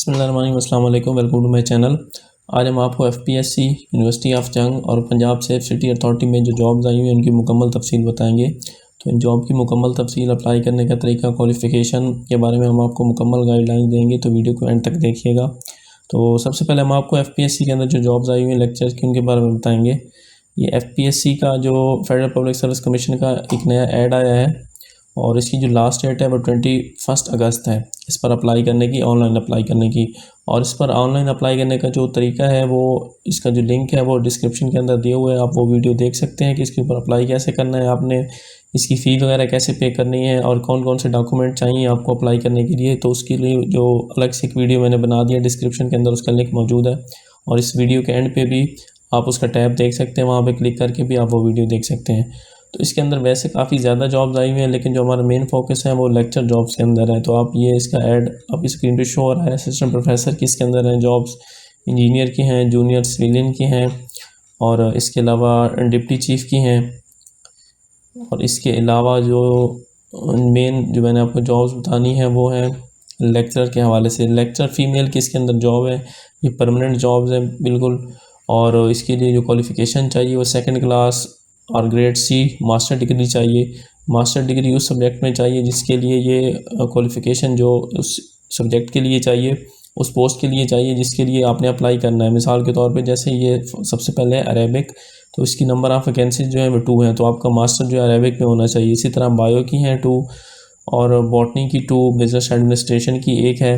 बिस्मिल्लाहिर्रहमानिर्रहीम, अस्सलाम वालेकुम, वेलकम टू माय चैनल। आज हम आपको एफपीएससी, यूनिवर्सिटी ऑफ जंग और पंजाब सेफ सिटी अथॉरिटी में जो जॉब्स आई हुई हैं उनकी मुकम्मल तफसील बताएंगे। तो इन जॉब की मुकम्मल तफसील, अप्लाई करने का तरीका, क्वालिफ़िकेशन के बारे में हम आपको मुकम्मल गाइडलाइन देंगे, तो वीडियो को एंड तक देखिएगा। तो सबसे पहले हम आपको एफपीएससी के अंदर जो जॉब्स आई हुई हैं लेक्चर्स की, उनके बारे में बताएँगे। ये एफपीएससी का जो फेडरल पब्लिक सर्विस कमीशन का एक नया ऐड आया है और इसकी जो लास्ट डेट है वो 21 अगस्त है इस पर अप्लाई करने की, ऑनलाइन अप्लाई करने की। और इस पर ऑनलाइन अप्लाई करने का जो तरीका है वो, इसका जो लिंक है वो डिस्क्रिप्शन के अंदर दिए हुए है, आप वो वीडियो देख सकते हैं कि इसके ऊपर अप्लाई कैसे करना है, आपने इसकी फ़ी वगैरह कैसे पे करनी है और कौन कौन से डॉक्यूमेंट चाहिए आपको अप्लाई करने के लिए। तो उसके लिए जो अलग से एक वीडियो मैंने बना दिया, डिस्क्रिप्शन के अंदर उसका लिंक मौजूद है और इस वीडियो के एंड पे भी आप उसका टैब देख सकते हैं, वहाँ पे क्लिक करके भी आप वो वीडियो देख सकते हैं। तो इसके अंदर वैसे काफ़ी ज़्यादा जॉब्स आई हुई हैं, लेकिन जो हमारा मेन फोकस है वो लेक्चर जॉब्स के अंदर है। तो आप ये इसका ऐड आप स्क्रीन पे शो हो रहा है, असिस्टेंट प्रोफेसर की इसके अंदर हैं जॉब्स, इंजीनियर की हैं, जूनियर सिविलियन की हैं और इसके अलावा डिप्टी चीफ़ की हैं। और इसके अलावा जो मेन जो मैंने आपको जॉब्स बतानी है वो है लेक्चर के हवाले से। लेक्चर फ़ीमेल की इसके अंदर जॉब है, ये परमानेंट जॉब्स हैं बिल्कुल। और इसके लिए जो क्वालिफ़िकेशन चाहिए वो सेकंड क्लास और ग्रेड सी मास्टर डिग्री चाहिए। मास्टर डिग्री उस सब्जेक्ट में चाहिए जिसके लिए ये क्वालिफ़िकेशन जो उस सब्जेक्ट के लिए चाहिए, उस पोस्ट के लिए चाहिए जिसके लिए आपने अप्लाई करना है। मिसाल के तौर पे जैसे ये सबसे पहले है अरेबिक, तो इसकी नंबर ऑफ़ वैकेंसीज जो है वो 2 हैं, तो आपका मास्टर जो है अरेबिक में होना चाहिए। इसी तरह बायो की हैं 2 और बॉटनी की 2, बिज़नेस एडमिनिस्ट्रेशन की 1 है,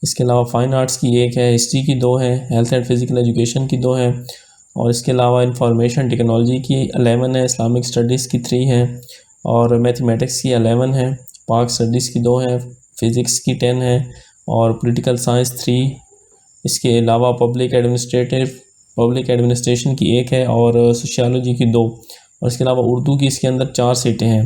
इसके अलावा फ़ाइन आर्ट्स की 1 है, हिस्ट्री की 2 हैं, हेल्थ एंड फिज़िकल एजुकेशन की 2 हैं और इसके अलावा इंफॉर्मेशन टेक्नोलॉजी की 11 है, इस्लामिक स्टडीज़ की 3 हैं और मैथमेटिक्स की 11 है, पाक स्टडीज़ की 2 हैं, फ़िज़िक्स की 10 है और पॉलिटिकल साइंस 3। इसके अलावा पब्लिक एडमिनिस्ट्रेशन की 1 है और सोशियोलॉजी की 2 और इसके अलावा उर्दू की इसके अंदर 4 सीटें हैं।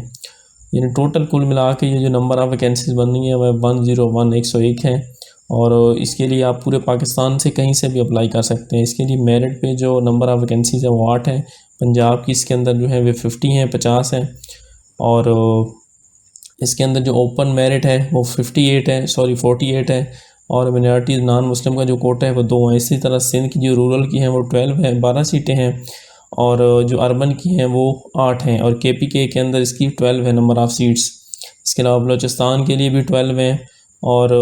यानी टोटल कुल मिला के ये जो नंबर ऑफ़ वैकेंसीज़ बन रही हैं वह 101 हैं और इसके लिए आप पूरे पाकिस्तान से कहीं से भी अप्लाई कर सकते हैं। इसके लिए मेरिट पे जो नंबर ऑफ़ वैकेंसीज़ है वो 8 हैं। पंजाब की इसके अंदर जो है वे 50 हैं और इसके अंदर जो ओपन मेरिट है वो 48 है और मिनॉरिटीज़ नॉन मुस्लिम का जो कोटा है वो 2 है। इसी तरह सिंध की जो रूरल की हैं वो 12 है, 12 सीटें हैं और जो अर्बन की हैं वो 8 हैं और केपीके के अंदर इसकी 12 है नंबर ऑफ़ सीट्स। इसके अलावा बलूचिस्तान के लिए भी 12 हैं और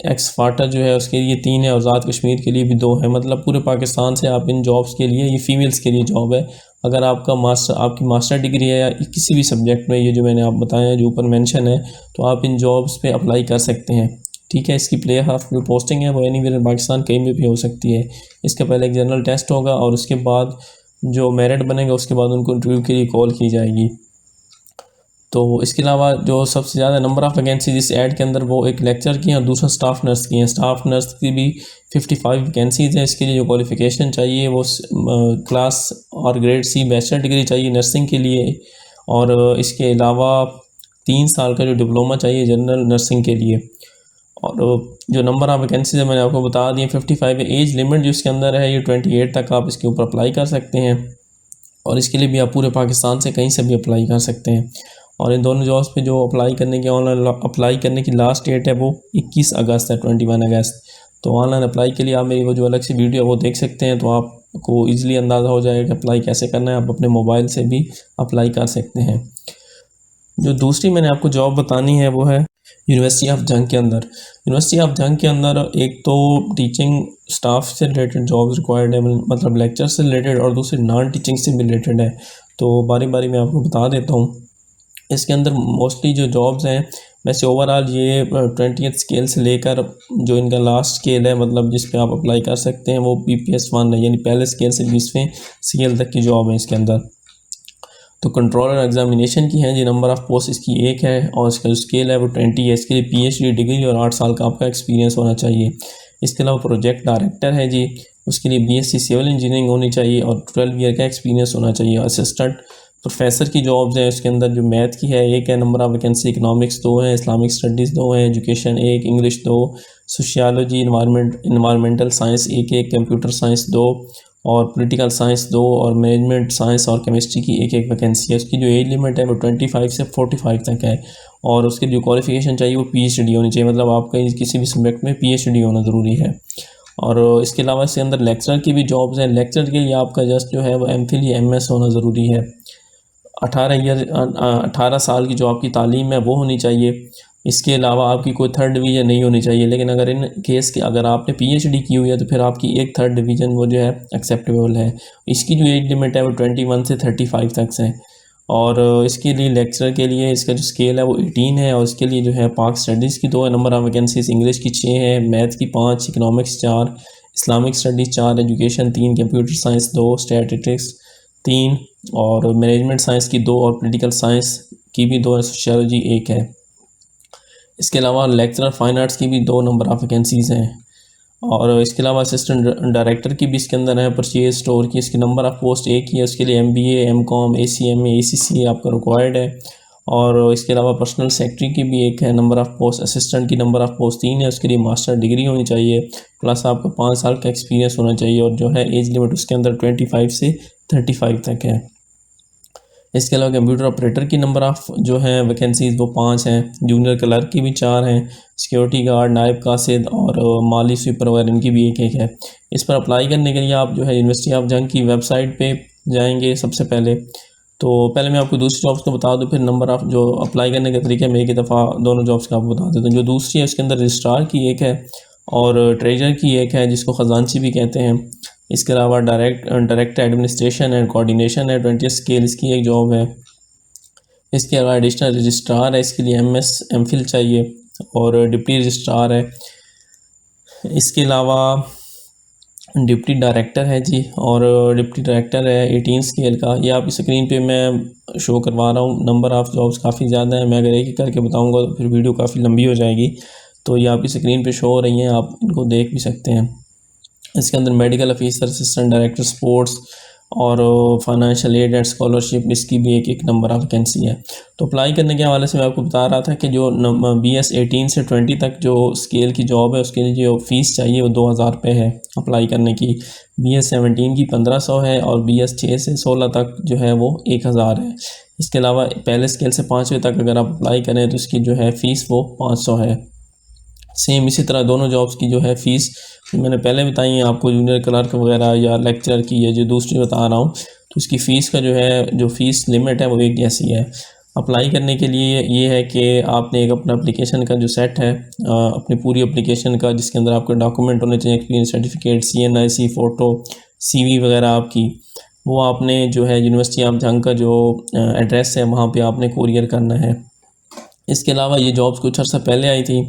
एक्स फाटा जो है उसके लिए 3 है और आज़ाद कश्मीर के लिए भी 2 है। मतलब पूरे पाकिस्तान से आप इन जॉब्स के लिए, ये फ़ीमेल्स के लिए जॉब है। अगर आपकी मास्टर डिग्री है या किसी भी सब्जेक्ट में, ये जो मैंने आप बताया जो ऊपर मेंशन है, तो आप इन जॉब्स पे अप्लाई कर सकते हैं। ठीक है, इसकी प्ले ऑफ जो पोस्टिंग है वो एनीवेयर इन पाकिस्तान कहीं में भी हो सकती है। इसका पहले एक जनरल टेस्ट होगा और उसके बाद जो मेरिट बनेगा उसके बाद उनको इंटरव्यू के लिए कॉल की जाएगी। तो इसके अलावा जो सबसे ज़्यादा नंबर ऑफ़ वैकेंसीज इस ऐड के अंदर वो एक लेक्चर की हैं और दूसरा स्टाफ नर्स की हैं। स्टाफ नर्स की भी 55 वैकेंसीज हैं। इसके लिए जो क्वालिफ़िकेशन चाहिए वो क्लास और ग्रेड सी बैचलर डिग्री चाहिए नर्सिंग के लिए और इसके अलावा 3 साल का जो डिप्लोमा चाहिए जनरल नर्सिंग के लिए। और जो नंबर ऑफ़ वैकेंसीज है मैंने आपको बता दी 55 है। एज लिमिट जो इसके अंदर है ये 28 तक आप इसके ऊपर अप्लाई कर सकते हैं और इसके लिए भी आप पूरे पाकिस्तान से कहीं से भी अप्लाई कर सकते हैं। और इन दोनों जॉब्स पे जो अप्लाई करने की, ऑनलाइन अप्लाई करने की लास्ट डेट है वो 21 अगस्त है, 21 अगस्त। तो ऑनलाइन अप्लाई के लिए आप मेरी वो जो अलग से वीडियो है वो देख सकते हैं, तो आपको ईज़िली अंदाज़ा हो जाएगा कि अप्लाई कैसे करना है। आप अपने मोबाइल से भी अप्लाई कर सकते हैं। जो दूसरी मैंने आपको जॉब बतानी है वो है यूनिवर्सिटी ऑफ जंग के अंदर। यूनिवर्सिटी ऑफ जंग के अंदर एक तो टीचिंग स्टाफ से रिलेटेड जॉब्स रिक्वायर्ड है, मतलब लेक्चर से रिलेटेड, और दूसरी नॉन टीचिंग से भी रिलेटेड है। तो बारी बारी मैं आपको बता देता हूँ। इसके अंदर मोस्टली जो जॉब्स हैं, वैसे ओवरऑल ये 20th स्केल से लेकर जो इनका लास्ट स्केल है, मतलब जिस पे आप अप्लाई कर सकते हैं, वो PPS1 है, यानी पहले स्केल से 20वें स्केल तक की जॉब है इसके अंदर। तो कंट्रोलर एग्जामिनेशन की है जी, नंबर ऑफ़ पोस्ट इसकी 1 है और इसका जो स्केल है वो 20 है। इसके लिए PhD डिग्री और 8 साल का आपका एक्सपीरियंस होना चाहिए। इसके अलावा प्रोजेक्ट डायरेक्टर है जी, उसके लिए BSc सिविल इंजीनियरिंग होनी चाहिए और 12 ईयर का एक्सपीरियंस होना चाहिए। असिस्टेंट प्रोफेसर की जॉब्स हैं, उसके अंदर जो मैथ की है 1 है नंबर ऑफ़ वैकेंसी, इकनॉमिक्स 2 हैं, इस्लामिक स्टडीज़ 2 हैं, education 1, English 2, sociology, environmental science 1, computer science 2 और पॉलिटिकल साइंस 2 और मैनेजमेंट साइंस और केमिस्ट्री की एक वैकेंसी है। उसकी जो एज लिमिट है वो 25 से 45 तक है। और उसकी जो क्वालिफ़िकेशन चाहिए वो PhD होनी चाहिए, मतलब आपका किसी भी सब्जेक्ट में PhD होना ज़रूरी है। और इसके अलावा इसके अंदर लेक्चरर की भी जॉब्स हैं। लेक्चरर के लिए आपका जस्ट जो है वो MPhil या MS होना ज़रूरी है। 18 साल की जो आपकी तालीम है वो होनी चाहिए। इसके अलावा आपकी कोई थर्ड डिवीज़न नहीं होनी चाहिए, लेकिन अगर इन केस के अगर आपने PhD की हुई है तो फिर आपकी एक थर्ड डिवीज़न वो जो है एक्सेप्टेबल है। इसकी जो एज लिमिट है वो 21 से 35 तक है। और इसके लिए लेक्चरर के लिए इसका जो स्केल है वो 18 है। और इसके लिए जो है पाक स्टडीज़ की 2 है नंबर ऑफ़ वैकेंसीज, इंग्लिश की 6 है, मैथ की 5, economics 4, Islamic studies 4, education 3, computer science 2, statistics 3 और मैनेजमेंट साइंस की 2 और पॉलिटिकल साइंस की भी 2 है, सोशियोलॉजी 1 है। इसके अलावा लेक्चरर फाइन आर्ट्स की भी 2 नंबर ऑफ़ वैकेंसीज़ हैं। और इसके अलावा असिस्टेंट डायरेक्टर की भी इसके अंदर है, परचेज स्टोर की, इसकी नंबर ऑफ़ पोस्ट एक ही है। उसके लिए MBA, MCOM, ACMA, ACCA आपका रिक्वायर्ड है। और इसके अलावा पर्सनल सेक्रेटरी की भी एक है नंबर ऑफ़ पोस्ट, असिस्टेंट की नंबर ऑफ़ पोस्ट 3 है। उसके लिए मास्टर डिग्री होनी चाहिए, प्लस आपको 5 साल का एक्सपीरियंस होना चाहिए। और जो है एज लिमिट उसके अंदर 25 से 35 तक है। इसके अलावा कंप्यूटर ऑपरेटर की नंबर ऑफ़ जो है वैकेंसीज़ वो 5 हैं। जूनियर क्लर्क की भी 4 हैं। सिक्योरिटी गार्ड, नायब कासिद और माली स्वीपर वगैरह इनकी भी एक है। इस पर अप्लाई करने के लिए आप जो है यूनिवर्सिटी ऑफ जंग की वेबसाइट पे जाएंगे सबसे पहले। तो पहले मैं आपको दूसरी जॉब्स को बता दूं, फिर नंबर ऑफ़ जो अप्लाई करने के तरीके में एक ही दफ़ा दोनों जॉब्स का आपको बता देता हूँ। जो दूसरी है उसके अंदर रजिस्ट्रार की एक है और ट्रेजर की एक है, जिसको ख़जांची भी कहते हैं। इसके अलावा डायरेक्ट एडमिनिस्ट्रेशन एंड कोऑर्डिनेशन है 20 स्केल, इसकी एक जॉब है। इसके अलावा एडिशनल रजिस्ट्रार है, इसके लिए MS MPhil चाहिए। और डिप्टी रजिस्ट्रार है। इसके अलावा डिप्टी डायरेक्टर है जी, और डिप्टी डायरेक्टर है 18 स्केल का। ये आपकी स्क्रीन पे मैं शो करवा रहा हूँ। नंबर ऑफ़ जॉब्स काफ़ी ज़्यादा है, मैं अगर एक एक करके बताऊँगा तो फिर वीडियो काफ़ी लंबी हो जाएगी। तो ये आपकी स्क्रीन पे शो हो रही हैं, आप इनको देख भी सकते हैं। इसके अंदर medical officer, assistant director sports और फाइनेंशियल एड एंड स्कॉलरशिप, इसकी भी एक नंबर ऑफ वैकेंसी है। तो अप्लाई करने के हवाले से मैं आपको बता रहा था कि जो BS 18 से 20 तक जो स्केल की जॉब है उसके लिए जो फ़ीस चाहिए वो 2000 रुपये है अप्लाई करने की। BS 17 की 1500 है और BS 6 से 16 तक जो है वो 1000 है। इसके अलावा पहले स्केल से 5वीं तक अगर आप अप्लाई करें तो इसकी जो है फ़ीस वो 500 है। सेम इसी तरह दोनों जॉब्स की जो है फ़ीस मैंने पहले बताई है आपको, जूनियर क्लर्क वगैरह या लेक्चरर की है जो दूसरी बता रहा हूँ, तो उसकी फ़ीस का जो है जो फ़ीस लिमिट है वो एक जैसी है। अप्लाई करने के लिए ये है कि आपने एक अपना एप्लीकेशन का जो सेट है, अपनी पूरी एप्लीकेशन का, जिसके अंदर आपके डॉक्यूमेंट होने चाहिए, experience certificate, CNIC photo, CV वगैरह आपकी, वो आपने जो है यूनिवर्सिटी ऑफ जंग का जो एड्रेस है वहाँ पे आपने कोरियर करना है। इसके अलावा ये जॉब्स कुछ अर्सा पहले आई थी,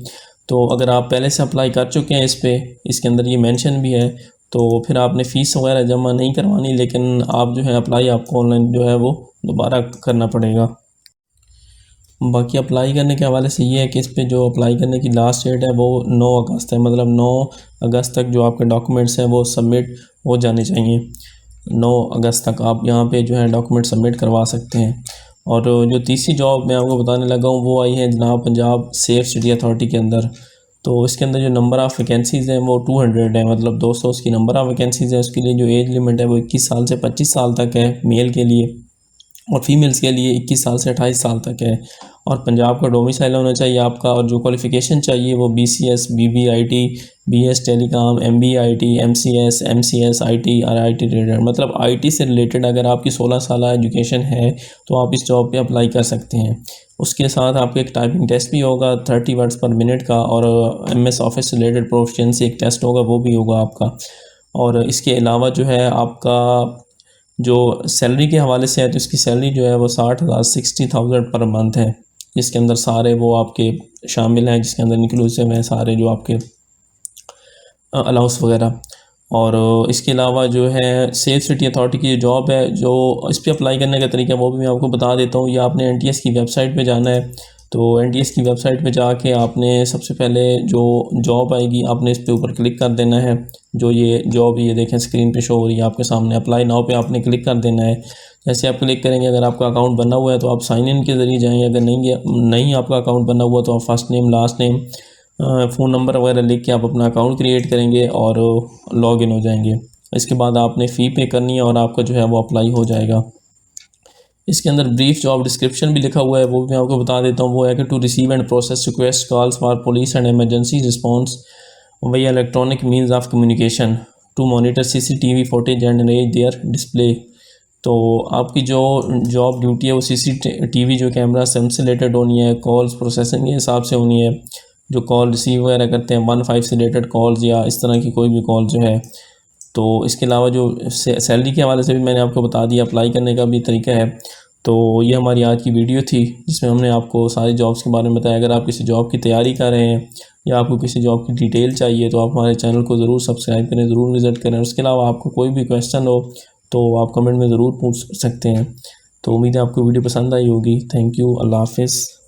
तो अगर आप पहले से अप्लाई कर चुके हैं इस पे, इसके अंदर ये मेंशन भी है, तो फिर आपने फ़ीस वगैरह जमा नहीं करवानी, लेकिन आप जो है अप्लाई आपको ऑनलाइन जो है वो दोबारा करना पड़ेगा। बाकी अप्लाई करने के हवाले से ये है कि इस पे जो अप्लाई करने की लास्ट डेट है वो 9 अगस्त है, मतलब 9 अगस्त तक जो आपके डॉक्यूमेंट्स हैं वो सबमिट हो जाने चाहिए। 9 अगस्त तक आप यहाँ पे जो है डॉक्यूमेंट सबमिट करवा सकते हैं। और जो तीसरी जॉब मैं आपको बताने लगा हूँ वो आई है जनाब पंजाब सेफ सिटी अथॉरिटी के अंदर। तो इसके अंदर जो नंबर ऑफ़ वैकेंसीज़ हैं वो 200 है, मतलब 200 उसकी नंबर ऑफ़ वैकेंसीज़ है। उसके लिए जो एज लिमिट है वो 21 साल से 25 साल तक है मेल के लिए, और फीमेल्स के लिए 21 साल से 28 साल तक है। और पंजाब का डोमिसाइल होना चाहिए आपका, और जो क्वालिफ़िकेशन चाहिए वो BCS, BBIT, BS telecom, MBIT, MCS, MCS, IT और IT ट्रेडर, मतलब IT से रिलेटेड अगर आपकी 16 साल एजुकेशन है तो आप इस जॉब पे अप्लाई कर सकते हैं। उसके साथ आपको एक टाइपिंग टेस्ट भी होगा 30 वर्ड्स पर मिनट का, और MS ऑफिस रिलेटेड प्रोफिशिएंसी एक टेस्ट होगा वो भी होगा आपका। और इसके अलावा जो है आपका जो सैलरी के हवाले से है तो इसकी सैलरी जो है वो 60,000 पर मंथ है, जिसके अंदर सारे वो आपके शामिल हैं, जिसके अंदर इंक्लूसिव हैं सारे जो आपके अलाउंस वगैरह। और इसके अलावा जो है सेफ सिटी अथॉरिटी की जो जॉब है, जो इस पर अप्लाई करने का तरीका वो भी मैं आपको बता देता हूँ। ये आपने NTS की वेबसाइट पे जाना है, तो NTS की वेबसाइट पे जाके आपने सबसे पहले जो जॉब आएगी आपने इस पे ऊपर क्लिक कर देना है। जो ये जॉब ये देखें स्क्रीन पे शो हो रही है आपके सामने, अप्लाई नाउ पे आपने क्लिक कर देना है। जैसे आप क्लिक करेंगे, अगर आपका अकाउंट बना हुआ है तो आप साइन इन के ज़रिए जाएंगे, अगर नहीं आपका अकाउंट बना हुआ तो आप first name, last name, phone number वगैरह लिख के आप अपना अकाउंट क्रिएट करेंगे और लॉगिन हो जाएंगे। इसके बाद आपने फ़ी पे करनी है और आपका जो है वो अप्लाई हो जाएगा। इसके अंदर ब्रीफ जॉब डिस्क्रिप्शन भी लिखा हुआ है, वो भी मैं आपको बता देता हूँ। वो है कि to receive and process request calls for police and emergency response via electronic means of communication, to monitor CCTV footage and arrange their display. तो आपकी जो जॉब ड्यूटी है वो CCTV जो कैमरा से हमसे रिलेटेड होनी है, कॉल्स प्रोसेसिंग के हिसाब से होनी है, जो कॉल रिसीव वगैरह करते हैं 15 से रिलेटेड कॉल्स या इस तरह की कोई भी कॉल जो है। तो इसके अलावा जो सैलरी के हवाले से भी मैंने आपको बता दिया, अप्लाई करने का भी तरीका है। तो ये हमारी आज की वीडियो थी जिसमें हमने आपको सारी जॉब्स के बारे में बताया। अगर आप किसी जॉब की तैयारी कर रहे हैं या आपको किसी जॉब की डिटेल चाहिए तो आप हमारे चैनल को ज़रूर सब्सक्राइब करें, ज़रूर विज़िट करें। उसके अलावा आपको कोई भी क्वेश्चन हो तो आप कमेंट में ज़रूर पूछ सकते हैं। तो उम्मीद है आपको वीडियो पसंद आई होगी। Thank you. अल्लाह हाफ़िज़।